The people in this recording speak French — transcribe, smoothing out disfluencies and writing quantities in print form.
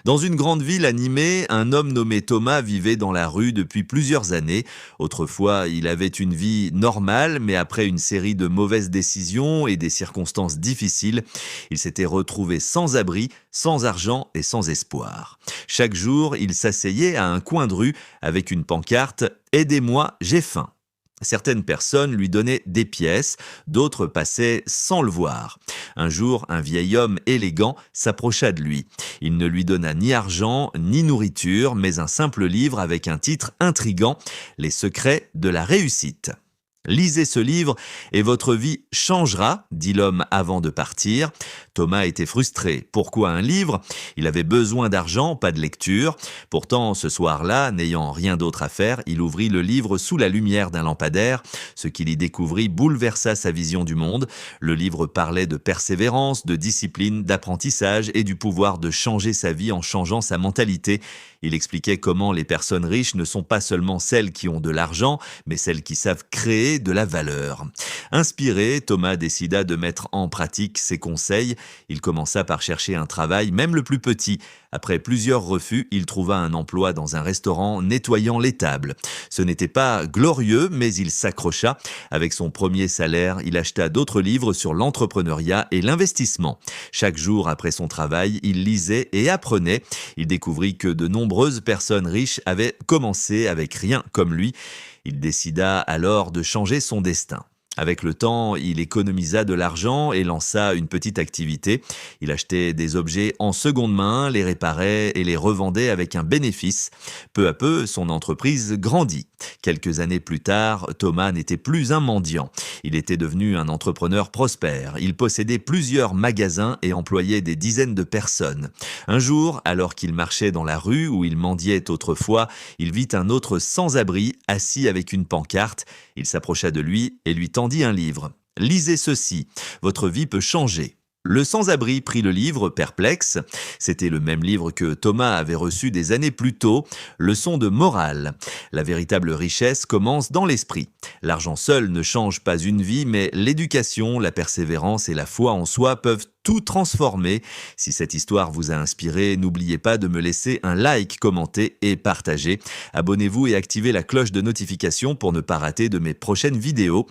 Dans une grande ville animée, un homme nommé Thomas vivait dans la rue depuis plusieurs années. Autrefois, il avait une vie normale, mais après une série de mauvaises décisions et des circonstances difficiles, il s'était retrouvé sans abri, sans argent et sans espoir. Chaque jour, il s'asseyait à un coin de rue avec une pancarte « Aidez-moi, j'ai faim ». Certaines personnes lui donnaient des pièces, d'autres passaient sans le voir. Un jour, un vieil homme élégant s'approcha de lui. Il ne lui donna ni argent, ni nourriture, mais un simple livre avec un titre intrigant, « Les secrets de la réussite ». Lisez ce livre et votre vie changera, dit l'homme avant de partir. Thomas était frustré. Pourquoi un livre? Il avait besoin d'argent, pas de lecture. Pourtant, ce soir-là, n'ayant rien d'autre à faire, il ouvrit le livre sous la lumière d'un lampadaire. Ce qu'il y découvrit bouleversa sa vision du monde. Le livre parlait de persévérance, de discipline, d'apprentissage et du pouvoir de changer sa vie en changeant sa mentalité. Il expliquait comment les personnes riches ne sont pas seulement celles qui ont de l'argent, mais celles qui savent créer de la valeur. Inspiré, Thomas décida de mettre en pratique ses conseils. Il commença par chercher un travail, même le plus petit. Après plusieurs refus, il trouva un emploi dans un restaurant nettoyant les tables. Ce n'était pas glorieux, mais il s'accrocha. Avec son premier salaire, il acheta d'autres livres sur l'entrepreneuriat et l'investissement. Chaque jour après son travail, il lisait et apprenait. Il découvrit que de nombreuses personnes riches avaient commencé avec rien comme lui. Il décida alors de changer son destin. Avec le temps, il économisa de l'argent et lança une petite activité. Il achetait des objets en seconde main, les réparait et les revendait avec un bénéfice. Peu à peu, son entreprise grandit. Quelques années plus tard, Thomas n'était plus un mendiant. Il était devenu un entrepreneur prospère. Il possédait plusieurs magasins et employait des dizaines de personnes. Un jour, alors qu'il marchait dans la rue où il mendiait autrefois, il vit un autre sans-abri assis avec une pancarte. Il s'approcha de lui et lui tendit un livre. « Lisez ceci, votre vie peut changer ». Le sans-abri prit le livre, perplexe. C'était le même livre que Thomas avait reçu des années plus tôt, leçon de morale. La véritable richesse commence dans l'esprit. L'argent seul ne change pas une vie, mais l'éducation, la persévérance et la foi en soi peuvent tout transformer. Si cette histoire vous a inspiré, n'oubliez pas de me laisser un like, commenter et partager. Abonnez-vous et activez la cloche de notification pour ne pas rater de mes prochaines vidéos.